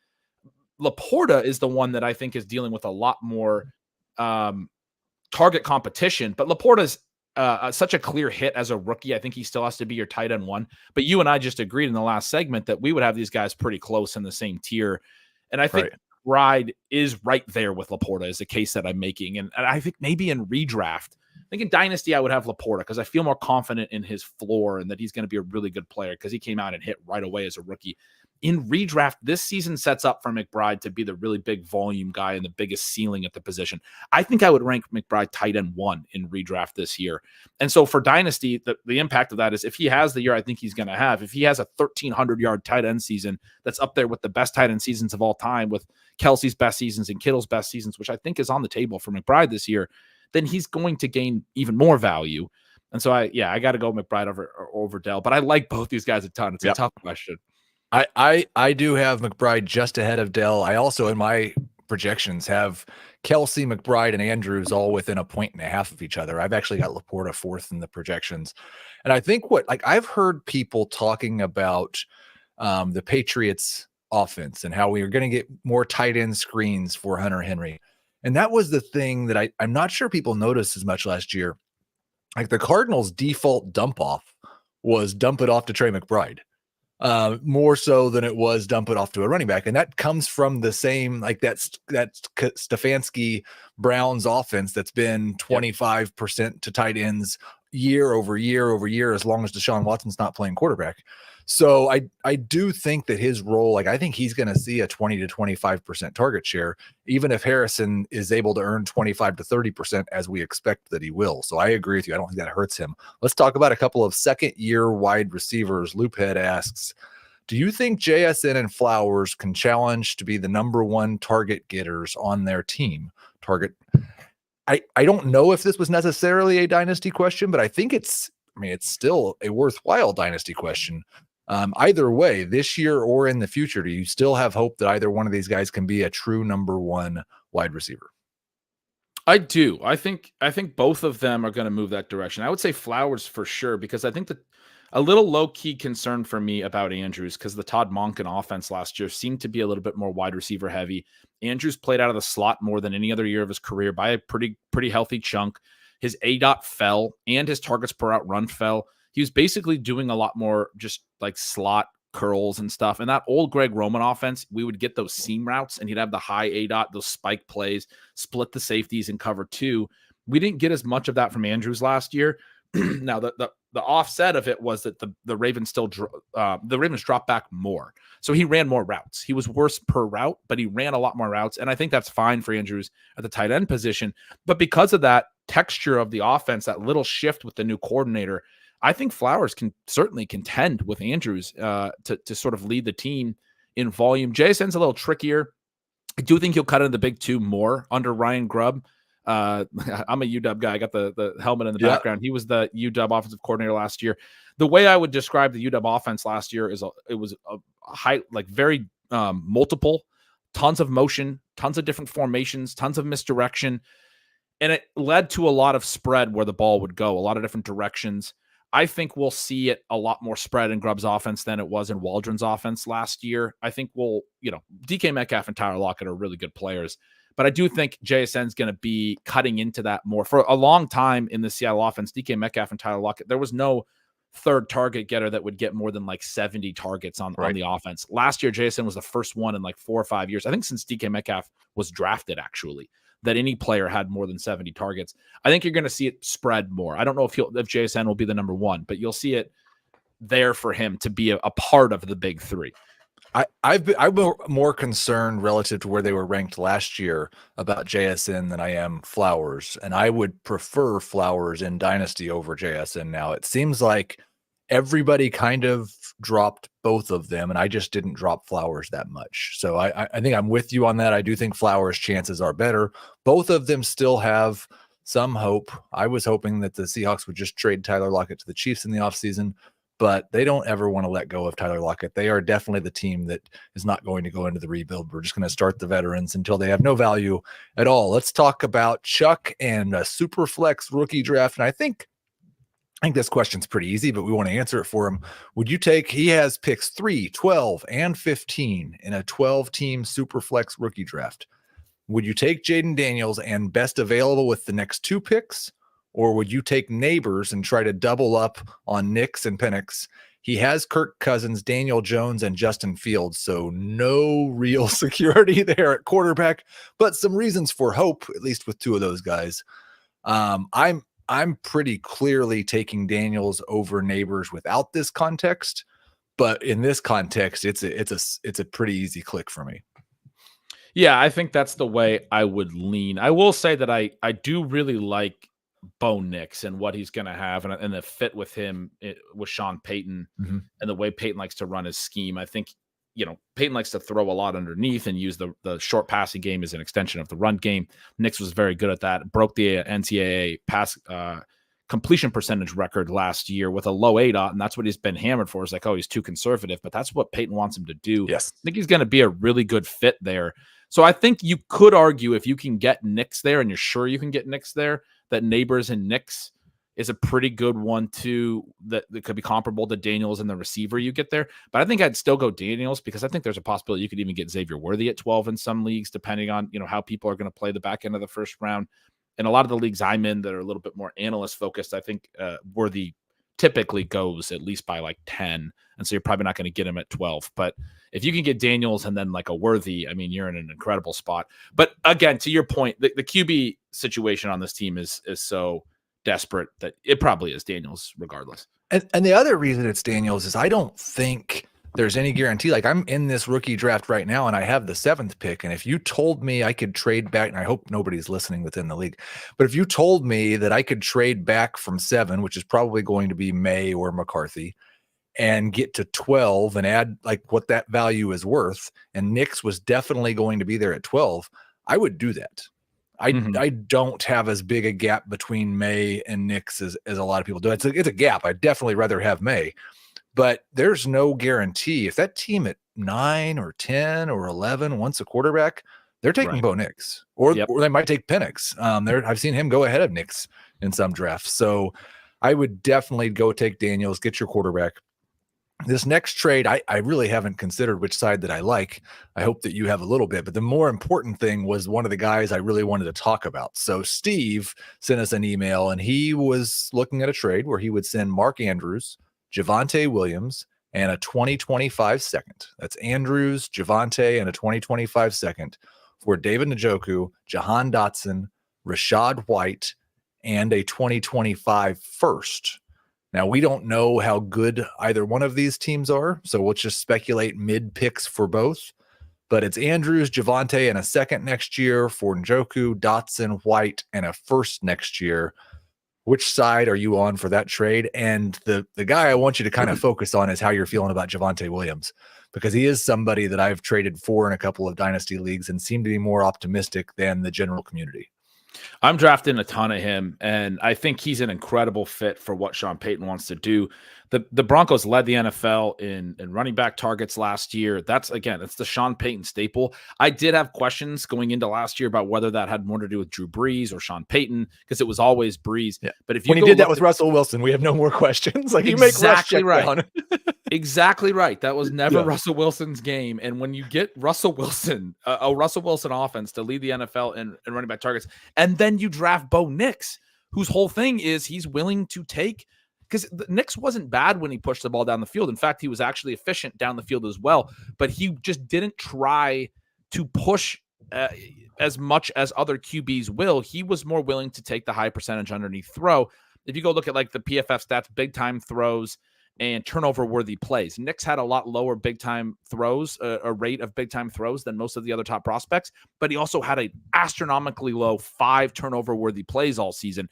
Laporta is the one that I think is dealing with a lot more target competition, but Laporta's such a clear hit as a rookie. I think he still has to be your tight end 1. But you and I just agreed in the last segment that we would have these guys pretty close in the same tier. And I think McBride is right there with Laporta is the case that I'm making. And I think maybe in redraft, I think in Dynasty, I would have Laporta because I feel more confident in his floor and that he's going to be a really good player because he came out and hit right away as a rookie. In redraft, this season sets up for McBride to be the really big volume guy and the biggest ceiling at the position. I think I would rank McBride tight end 1 in redraft this year. And so for Dynasty, the impact of that is if he has the year I think he's going to have, if he has a 1,300-yard tight end season that's up there with the best tight end seasons of all time with Kelsey's best seasons and Kittle's best seasons, which I think is on the table for McBride this year, then he's going to gain even more value. And so I got to go McBride over Dell. But I like both these guys a ton. It's a tough question. I do have McBride just ahead of Dell. I also, in my projections, have Kelsey, McBride, and Andrews all within 1.5 points of each other. I've actually got Laporta 4th in the projections. And I think I've heard people talking about the Patriots offense and how we are going to get more tight end screens for Hunter Henry. And that was the thing that I'm not sure people noticed as much last year. Like the Cardinals' default dump off was dump it off to Trey McBride. More so than it was dump it off to a running back. And that comes from the same, like that's Stefanski Browns offense that's been 25% to tight ends, year over year over year as long as Deshaun Watson's not playing quarterback. So I do think that his role, like I think he's going to see a 20 to 25% target share, even if Harrison is able to earn 25 to 30% as we expect that he will. So I agree with you. I don't think that hurts him. Let's talk about a couple of second-year wide receivers. Loophead asks, do you think JSN and Flowers can challenge to be the number one target getters on their team? I don't know if this was necessarily a dynasty question, but I think it's still a worthwhile dynasty question. Either way, this year or in the future, do you still have hope that either one of these guys can be a true number one wide receiver? I do. I think both of them are going to move that direction. I would say Flowers for sure, because I think that a little low-key concern for me about Andrews, because the Todd Monken offense last year seemed to be a little bit more wide receiver heavy. Andrews played out of the slot more than any other year of his career by a pretty healthy chunk. His ADOT fell and his targets per out run fell. He was basically doing a lot more just like slot curls and stuff. And that old Greg Roman offense, we would get those seam routes and he'd have the high ADOT, those spike plays, split the safeties and cover two. We didn't get as much of that from Andrews last year. Now, the offset of it was that the Ravens dropped back more. So he ran more routes. He was worse per route, but he ran a lot more routes. And I think that's fine for Andrews at the tight end position. But because of that texture of the offense, that little shift with the new coordinator, I think Flowers can certainly contend with Andrews to sort of lead the team in volume. JSN's a little trickier. I do think he'll cut into the big two more under Ryan Grubb. I'm a UW guy. I got the helmet in the background. He was the UW offensive coordinator last year. The way I would describe the UW offense last year is it was a high, like very multiple, tons of motion, tons of different formations, tons of misdirection. And it led to a lot of spread where the ball would go, a lot of different directions. I think we'll see it a lot more spread in Grubb's offense than it was in Waldron's offense last year. I think DK Metcalf and Tyler Lockett are really good players, but I do think JSN's going to be cutting into that more. For a long time in the Seattle offense, DK Metcalf and Tyler Lockett, there was no third target getter that would get more than like 70 targets on the offense. Last year, JSN was the first one in like 4 or 5 years, I think since DK Metcalf was drafted actually, that any player had more than 70 targets. I think you're going to see it spread more. I don't know if JSN will be the number one, but you'll see it there for him to be a part of the big three. I'm more concerned relative to where they were ranked last year about JSN than I am Flowers, and I would prefer Flowers in Dynasty over JSN now. It seems like everybody kind of dropped both of them, and I just didn't drop Flowers that much. So I think I'm with you on that. I do think Flowers' chances are better. Both of them still have some hope. I was hoping that the Seahawks would just trade Tyler Lockett to the Chiefs in the offseason, but they don't ever want to let go of Tyler Lockett. They are definitely the team that is not going to go into the rebuild. We're just going to start the veterans until they have no value at all. Let's talk about Chuck and a Superflex rookie draft. And I think this question's pretty easy, but we want to answer it for him. Would you take, he has picks 3, 12, and 15 in a 12-team Superflex rookie draft. Would you take Jaden Daniels and best available with the next 2 picks? Or would you take Neighbors and try to double up on Nix and Penix? He has Kirk Cousins, Daniel Jones, and Justin Fields, so no real security there at quarterback, but some reasons for hope, at least with 2 of those guys. I'm pretty clearly taking Daniels over Neighbors without this context, but in this context, it's a pretty easy click for me. Yeah, I think that's the way I would lean. I will say that I do really like Bo Nix and what he's going to have and the fit with him with Sean Payton and the way Payton likes to run his scheme. I think, Payton likes to throw a lot underneath and use the short passing game as an extension of the run game. Nix was very good at that. Broke the NCAA pass completion percentage record last year with a low ADOT, and that's what he's been hammered for. It's like, oh, he's too conservative, but that's what Payton wants him to do. Yes. I think he's going to be a really good fit there. So I think you could argue if you can get Nix there and you're sure you can get Nix there, that Neighbors and Nix is a pretty good one too, that could be comparable to Daniels and the receiver you get there. But I think I'd still go Daniels because I think there's a possibility you could even get Xavier Worthy at 12 in some leagues, depending on, how people are going to play the back end of the first round. And a lot of the leagues I'm in that are a little bit more analyst focused, I think Worthy typically goes at least by like 10. And so you're probably not going to get him at 12. But if you can get Daniels and then like a Worthy, I mean, you're in an incredible spot. But again, to your point, the QB situation on this team is so desperate that it probably is Daniels regardless. And the other reason it's Daniels is I don't think there's any guarantee. Like, I'm in this rookie draft right now and I have the 7th pick. And if you told me I could trade back, and I hope nobody's listening within the league, but if you told me that I could trade back from 7, which is probably going to be May or McCarthy, and get to 12 and add like what that value is worth, and Nix was definitely going to be there at 12, I would do that. I don't have as big a gap between May and Nix as a lot of people do. It's a gap. I'd definitely rather have May. But there's no guarantee. If that team at 9 or 10 or 11 wants a quarterback, they're taking Bo Nix, or they might take Penix. I've seen him go ahead of Nix in some drafts. So I would definitely go take Daniels, get your quarterback. This next trade, I really haven't considered which side that I like. I hope that you have a little bit, but the more important thing was one of the guys I really wanted to talk about. So Steve sent us an email, and he was looking at a trade where he would send Mark Andrews, Javonte Williams, and a 2025 second. That's Andrews, Javonte, and a 2025 second for David Njoku, Jahan Dotson, Rashad White, and a 2025 first. Now, we don't know how good either one of these teams are, so we'll just speculate mid picks for both. But it's Andrews, Javonte, and a second next year for Njoku, Dotson, White, and a first next year. Which side are you on for that trade? And the guy I want you to kind of focus on is how you're feeling about Javonte Williams, because he is somebody that I've traded for in a couple of dynasty leagues and seem to be more optimistic than the general community. I'm drafting a ton of him, and I think he's an incredible fit for what Sean Payton wants to do. The Broncos led the NFL in running back targets last year. It's the Sean Payton staple. I did have questions going into last year about whether that had more to do with Drew Brees or Sean Payton, because it was always Brees. Yeah. But if you when he did that with Russell Wilson, we have no more questions. Like, you make Russ check down. Exactly right. That was never Russell Wilson's game. And when you get Russell Wilson, a Russell Wilson offense to lead the NFL in running back targets, and then you draft Bo Nix, whose whole thing is he's willing to take, because Nix wasn't bad when he pushed the ball down the field. In fact, he was actually efficient down the field as well, but he just didn't try to push as much as other QBs will. He was more willing to take the high percentage underneath throw. If you go look at like the PFF stats, big time throws and turnover worthy plays, Nix had a lot lower big time throws, a rate of big time throws than most of the other top prospects, but he also had an astronomically low 5 turnover worthy plays all season.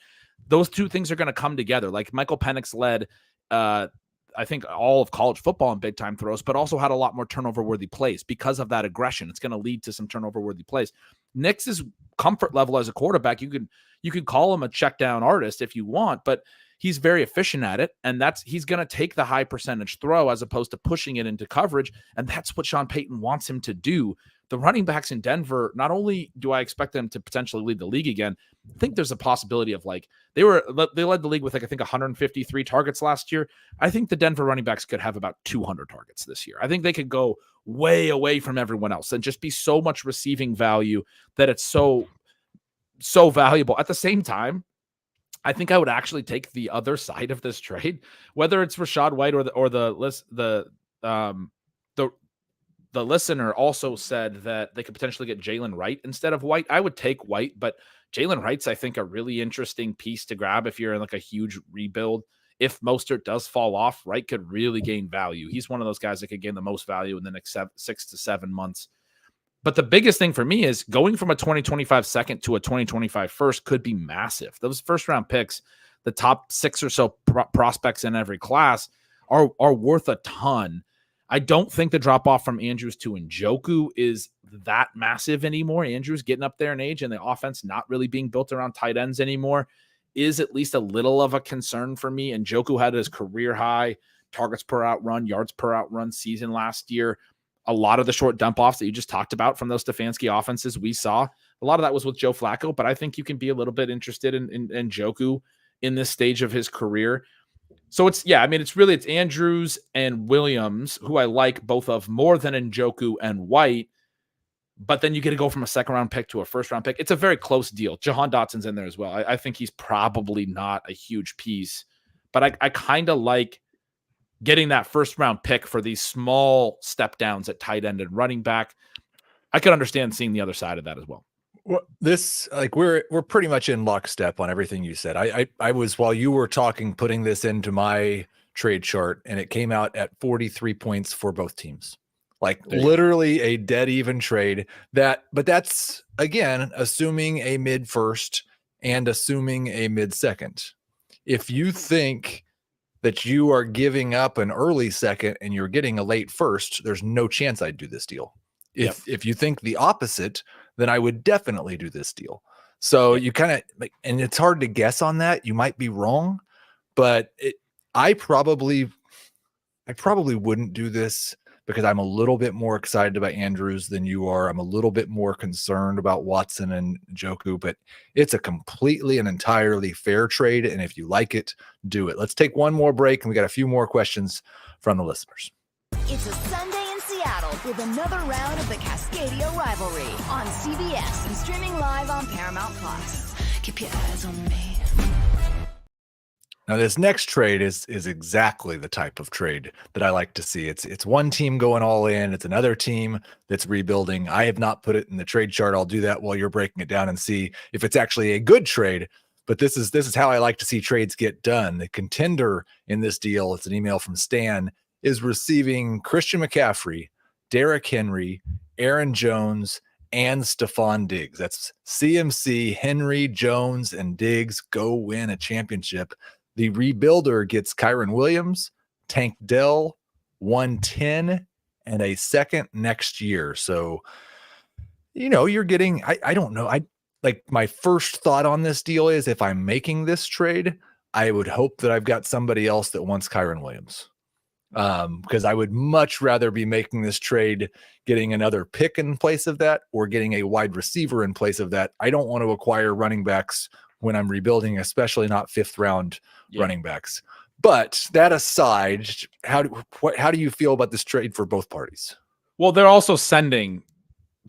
Those two things are going to come together. Like Michael Penix led, I think, all of college football in big time throws, but also had a lot more turnover worthy plays because of that aggression. It's going to lead to some turnover worthy plays. Nix's comfort level as a quarterback, you could call him a check down artist if you want, but he's very efficient at it. And he's going to take the high percentage throw as opposed to pushing it into coverage. And that's what Sean Payton wants him to do. The running backs in Denver, not only do I expect them to potentially lead the league again, I think there's a possibility of like, they led the league with like, I think 153 targets last year. I think the Denver running backs could have about 200 targets this year. I think they could go way away from everyone else and just be so much receiving value that it's so valuable. At the same time, I think I would actually take the other side of this trade, whether it's Rashad White or the listener also said that they could potentially get Jalen Wright instead of White. I would take White, but Jalen Wright's, I think, a really interesting piece to grab if you're in like a huge rebuild. If Mostert does fall off, Wright could really gain value. He's one of those guys that could gain the most value in the next 6 to 7 months. But the biggest thing for me is going from a 2025 second to a 2025 first could be massive. Those first round picks, the top 6 or so prospects in every class are worth a ton. I don't think the drop off from Andrews to Njoku is that massive anymore. Andrews getting up there in age and the offense not really being built around tight ends anymore is at least a little of a concern for me. And Njoku had his career high targets per outrun, yards per outrun season last year. A lot of the short dump offs that you just talked about from those Stefanski offenses we saw, a lot of that was with Joe Flacco, but I think you can be a little bit interested in Njoku in this stage of his career. So it's Andrews and Williams, who I like both of more than Njoku and White, but then you get to go from a second round pick to a first round pick. It's a very close deal. Jahan Dotson's in there as well. I think he's probably not a huge piece, but I kind of like getting that first round pick for these small step downs at tight end and running back. I could understand seeing the other side of that as well. Well, this like we're pretty much in lockstep on everything you said. I was, while you were talking, putting this into my trade chart, and it came out at 43 points for both teams. Like literally a dead even trade. But that's again assuming a mid first and assuming a mid second. If you think that you are giving up an early second and you're getting a late first, there's no chance I'd do this deal. If you think the opposite, then I would definitely do this deal. So you kind of like, and it's hard to guess on that. You might be wrong, but I probably wouldn't do this because I'm a little bit more excited about Andrews than you are. I'm a little bit more concerned about Watson and Njoku, but it's a completely and entirely fair trade. And if you like it, do it. Let's take one more break, and we got a few more questions from the listeners. It's a Sunday in Seattle with another round of the Cascadia rivalry on CBS and streaming live on Paramount Plus. Keep your eyes on me. Now, this next trade is exactly the type of trade that I like to see. It's one team going all in. It's another team that's rebuilding. I have not put it in the trade chart. I'll do that while you're breaking it down and see if it's actually a good trade. But this is how I like to see trades get done. The contender in this deal, it's an email from Stan, is receiving Christian McCaffrey, Derrick Henry, Aaron Jones, and Stephon Diggs. That's CMC, Henry, Jones, and Diggs. Go win a championship. The rebuilder gets Kyron Williams, Tank Dell, 110, and a second next year. So, you're getting, I don't know. My first thought on this deal is if I'm making this trade, I would hope that I've got somebody else that wants Kyron Williams. Because I would much rather be making this trade, getting another pick in place of that, or getting a wide receiver in place of that. I don't want to acquire running backs when I'm rebuilding, especially not fifth round running backs. But that aside, how do you feel about this trade for both parties? Well, they're also sending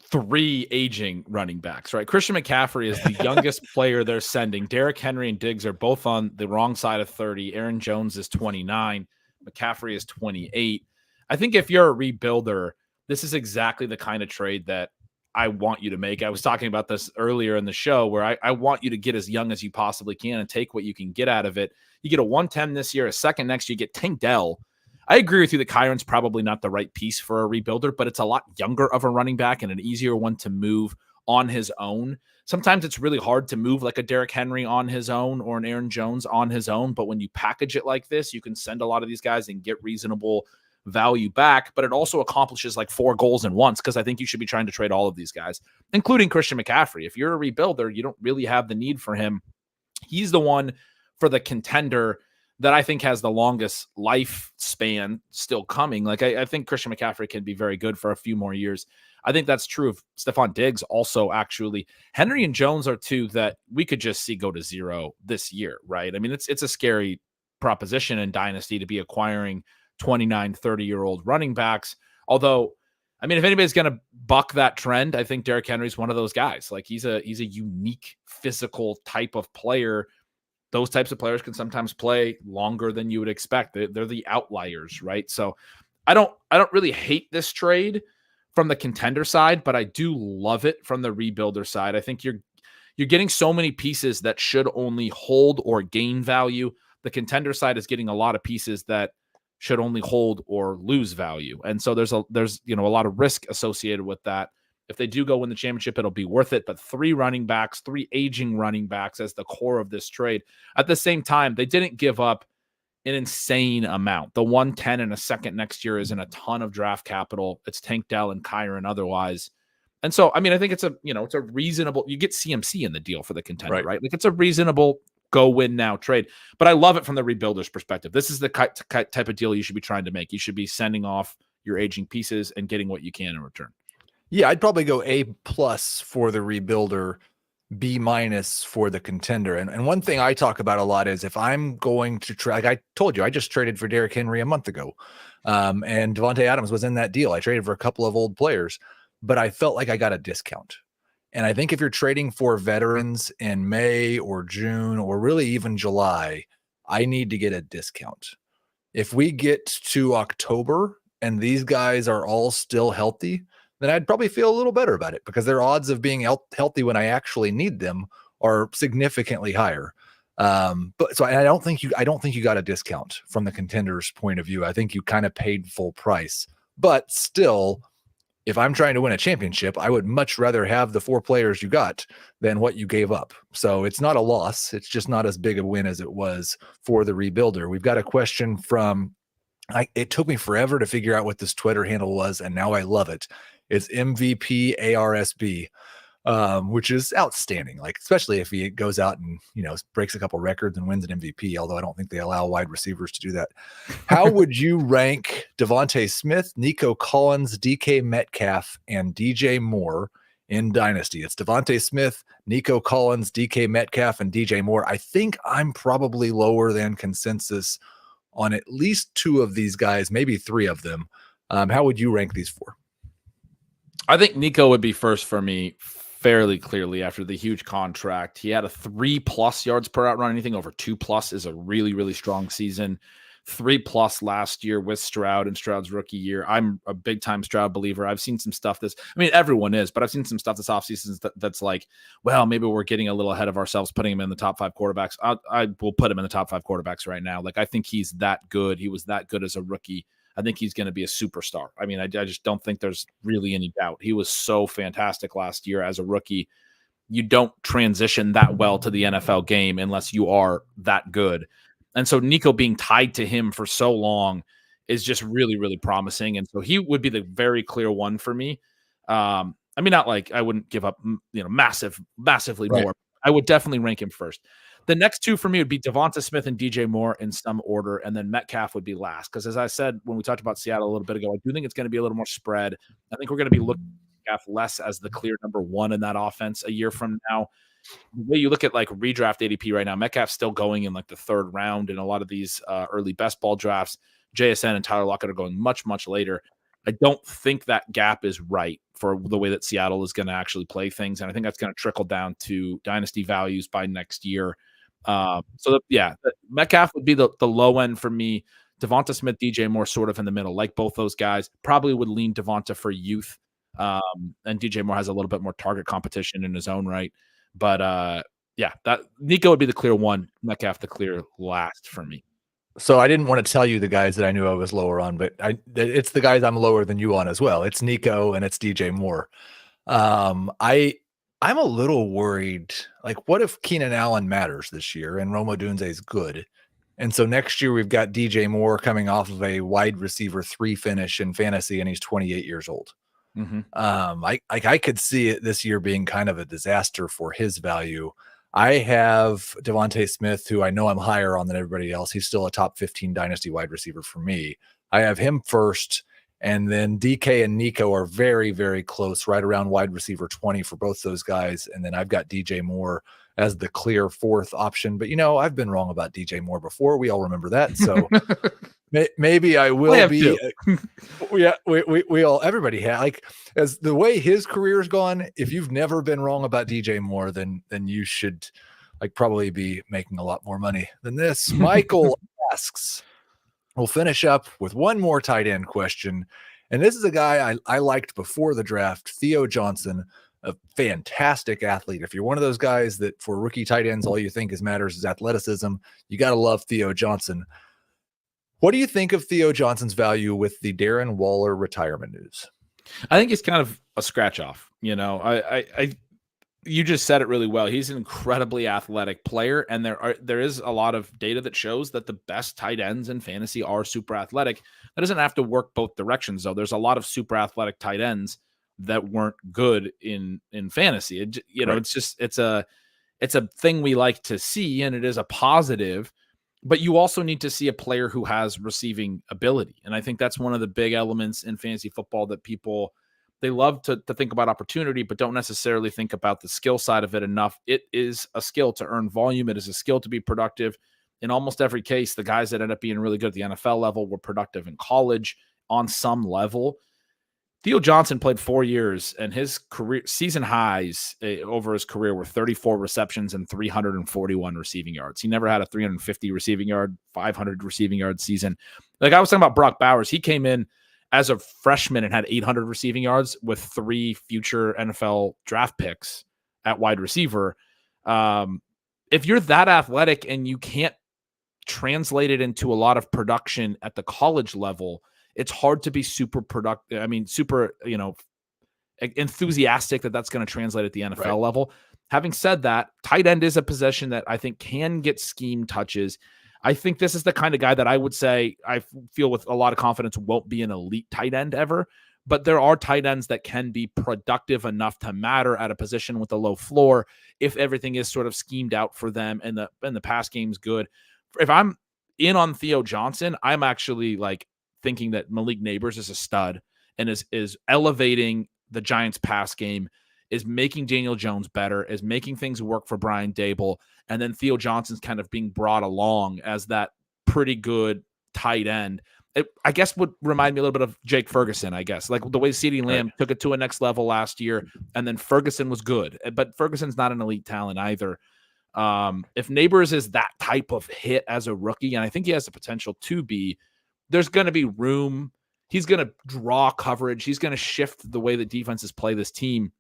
3 aging running backs, right? Christian McCaffrey is the youngest player they're sending. Derrick Henry and Diggs are both on the wrong side of 30. Aaron Jones is 29. McCaffrey is 28. I think if you're a rebuilder, this is exactly the kind of trade that I want you to make. I was talking about this earlier in the show where I want you to get as young as you possibly can and take what you can get out of it. You get a 110 this year, a second next year, you get Tank Dell. I agree with you that Kyron's probably not the right piece for a rebuilder, but it's a lot younger of a running back and an easier one to move on his own. Sometimes it's really hard to move like a Derrick Henry on his own or an Aaron Jones on his own. But when you package it like this, you can send a lot of these guys and get reasonable value back, but it also accomplishes like 4 goals in once, because I think you should be trying to trade all of these guys, including Christian McCaffrey. If you're a rebuilder, you don't really have the need for him. He's the one for the contender that I think has the longest lifespan still coming. Like I think Christian McCaffrey can be very good for a few more years. I think that's true of Stephon Diggs also, actually. Henry and Jones are 2 that we could just see go to 0 this year, right? I mean, it's a scary proposition in Dynasty to be acquiring 29, 30-year-old running backs. Although, I mean, if anybody's going to buck that trend, I think Derrick Henry's one of those guys. Like he's a unique physical type of player. Those types of players can sometimes play longer than you would expect. They're the outliers, right? So I don't really hate this trade from the contender side, but I do love it from the rebuilder side. I think you're getting so many pieces that should only hold or gain value. The contender side is getting a lot of pieces that should only hold or lose value. And so there's a lot of risk associated with that. If they do go win the championship, it'll be worth it. But 3 running backs, 3 aging running backs as the core of this trade. At the same time, they didn't give up an insane amount. The 110 and a second next year isn't a ton of draft capital. It's Tank Dell and Kyron otherwise. And so, I mean, I think it's a reasonable, you get CMC in the deal for the contender, right? Like it's a reasonable go win now trade. But I love it from the rebuilder's perspective. This is the type of deal you should be trying to make. You should be sending off your aging pieces and getting what you can in return. Yeah, I'd probably go A+ for the rebuilder, B- for the contender. And one thing I talk about a lot is if I'm going to try, like I told you, I just traded for Derrick Henry a month ago. And Devonta Adams was in that deal. I traded for a couple of old players, but I felt like I got a discount. And I think if you're trading for veterans in May or June or really even July, I need to get a discount. If we get to October and these guys are all still healthy, then I'd probably feel a little better about it because their odds of being healthy when I actually need them are significantly higher. But so I don't think you got a discount from the Contenders' point of view. I think you kind of paid full price, but still, if I'm trying to win a championship, I would much rather have the 4 players you got than what you gave up. So it's not a loss. It's just not as big a win as it was for the rebuilder. We've got a question from, it took me forever to figure out what this Twitter handle was, and now I love it. It's MVP ARSB, which is outstanding. Like, especially if he goes out and, breaks a couple records and wins an MVP, although I don't think they allow wide receivers to do that. How would you rank Devonta Smith, Nico Collins, DK Metcalf, and DJ Moore in Dynasty? It's Devonta Smith, Nico Collins, DK Metcalf, and DJ Moore. I think I'm probably lower than consensus on at least 2 of these guys, maybe 3 of them. How would you rank these 4? I think Nico would be first for me fairly clearly after the huge contract. He had a 3+ yards per out run. Anything over 2+ is a really, really strong season. 3+ last year with Stroud and Stroud's rookie year. I'm a big time Stroud believer. I've seen some stuff everyone is, but I've seen some stuff this offseason that's like, well, maybe we're getting a little ahead of ourselves putting him in the top 5 quarterbacks. I will put him in the top 5 quarterbacks right now. Like, I think he's that good. He was that good as a rookie. I think he's going to be a superstar. I mean, I just don't think there's really any doubt. He was so fantastic last year as a rookie. You don't transition that well to the NFL game unless you are that good. And so Nico being tied to him for so long is just really, really promising. And so he would be the very clear one for me. I mean, not like I wouldn't give up, massively more. I would definitely rank him first. The next 2 for me would be Devonta Smith and DJ Moore in some order, and then Metcalf would be last. Because as I said when we talked about Seattle a little bit ago, I do think it's going to be a little more spread. I think we're going to be looking at Metcalf less as the clear number 1 in that offense a year from now. The way you look at like redraft ADP right now, Metcalf's still going in like the 3rd round in a lot of these early best ball drafts. JSN and Tyler Lockett are going much, much later. I don't think that gap is right for the way that Seattle is going to actually play things. And I think that's going to trickle down to dynasty values by next year. Metcalf would be the low end for me. Devonta Smith, DJ Moore sort of in the middle, like both those guys. Probably would lean Devonta for youth. And DJ Moore has a little bit more target competition in his own right. But that Nico would be the clear one, Metcalf the clear last for me. So I didn't want to tell you the guys that I knew I was lower on, but it's the guys I'm lower than you on as well. It's Nico and it's DJ Moore. I'm a little worried. Like, what if Keenan Allen matters this year and Rome Odunze is good? And so next year we've got DJ Moore coming off of a wide receiver 3 finish in fantasy, and he's 28 years old. Mm-hmm. I could see it this year being kind of a disaster for his value. I have Devonta Smith, who I know I'm higher on than everybody else. He's still a top 15 dynasty wide receiver for me. I have him first. And then DK and Nico are very, very close, right around wide receiver 20 for both those guys. And then I've got DJ Moore as the clear 4th option. But, I've been wrong about DJ Moore before. We all remember that. So maybe I will be. Everybody has. Like, as the way his career's gone, if you've never been wrong about DJ Moore, then you should probably be making a lot more money than this. Michael asks, we'll finish up with one more tight end question. And this is a guy I liked before the draft, Theo Johnson, a fantastic athlete. If you're one of those guys that for rookie tight ends, all you think matters is athleticism, you got to love Theo Johnson. What do you think of Theo Johnson's value with the Darren Waller retirement news? I think he's kind of a scratch off. You just said it really well. He's an incredibly athletic player, and there is a lot of data that shows that the best tight ends in fantasy are super athletic. That doesn't have to work both directions, though. There's a lot of super athletic tight ends that weren't good in fantasy. It's a thing we like to see, and it is a positive. But you also need to see a player who has receiving ability, and I think that's one of the big elements in fantasy football that people. They love to think about opportunity, but don't necessarily think about the skill side of it enough. It is a skill to earn volume. It is a skill to be productive. In almost every case, the guys that end up being really good at the NFL level were productive in college on some level. Theo Johnson played 4 years, and his career season highs over his career were 34 receptions and 341 receiving yards. He never had a 350 receiving yard, 500 receiving yard season. Like I was talking about Brock Bowers, he came in as a freshman and had 800 receiving yards with 3 future NFL draft picks at wide receiver. If you're that athletic and you can't translate it into a lot of production at the college level, it's hard to be super productive. I mean, super, enthusiastic that that's going to translate at the NFL level. Having said that, tight end is a position that I think can get scheme touches. I think this is the kind of guy that I would say I feel with a lot of confidence won't be an elite tight end ever, but there are tight ends that can be productive enough to matter at a position with a low floor if everything is sort of schemed out for them and the pass game's good. If I'm in on Theo Johnson, I'm actually like thinking that Malik Neighbors is a stud and is elevating the Giants pass game, is making Daniel Jones better, is making things work for Brian Dable, and then Theo Johnson's kind of being brought along as that pretty good tight end. It, I guess, would remind me a little bit of Jake Ferguson, I guess, like the way CeeDee Lamb took it to a next level last year, and then Ferguson was good, but Ferguson's not an elite talent either. If Neighbors is that type of hit as a rookie, and I think he has the potential to be, there's going to be room. He's going to draw coverage. He's going to shift the way that defenses play this team.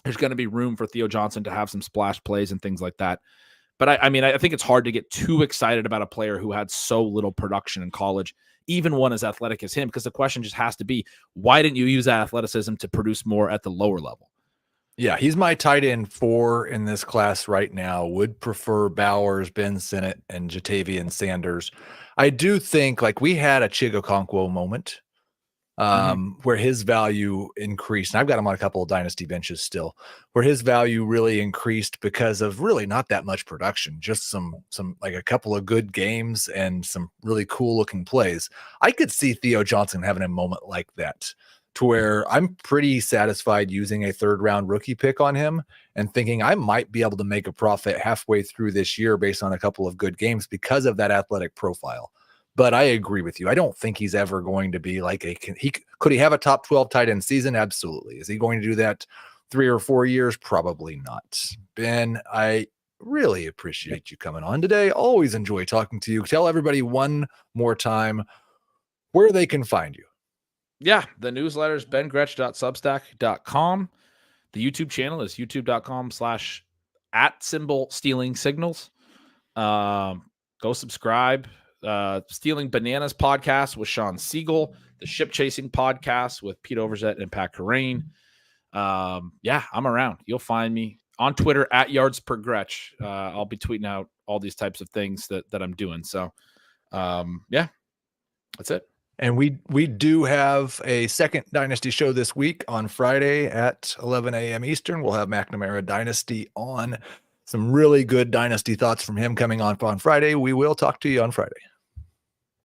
There's going to be room for Theo Johnson to have some splash plays and things like that. But I mean, I think it's hard to get too excited about a player who had so little production in college, even one as athletic as him, because the question just has to be, why didn't you use that athleticism to produce more at the lower level? Yeah, he's my tight end 4 in this class right now. Would prefer Bowers, Ben Sinnott, and Jatavian Sanders. I do think like we had a Chigokonkwo moment where his value increased. And I've got him on a couple of dynasty benches still, where his value really increased because of really not that much production, just some like a couple of good games and some really cool looking plays. I could see Theo Johnson having a moment like that, to where I'm pretty satisfied using a 3rd round rookie pick on him and thinking I might be able to make a profit halfway through this year based on a couple of good games because of that athletic profile. But I agree with you. I don't think he's ever going to be like could he have a top 12 tight end season? Absolutely. Is he going to do that 3 or 4 years? Probably not. Ben, I really appreciate you coming on today. Always enjoy talking to you. Tell everybody one more time where they can find you. Yeah, the newsletter is bengretch.substack.com. The YouTube channel is youtube.com/@stealing-signals. Go subscribe. Stealing Bananas podcast with Sean Siegel, the Ship Chasing podcast with Pete Overzet and Pat Carrain. Yeah, I'm around. You'll find me on Twitter @yardspergretch. I'll be tweeting out all these types of things that I'm doing. So, yeah, that's it. And we do have a second Dynasty show this week on Friday at 11 a.m. Eastern. We'll have McNamara Dynasty on. Some really good Dynasty thoughts from him coming on Friday. We will talk to you on Friday.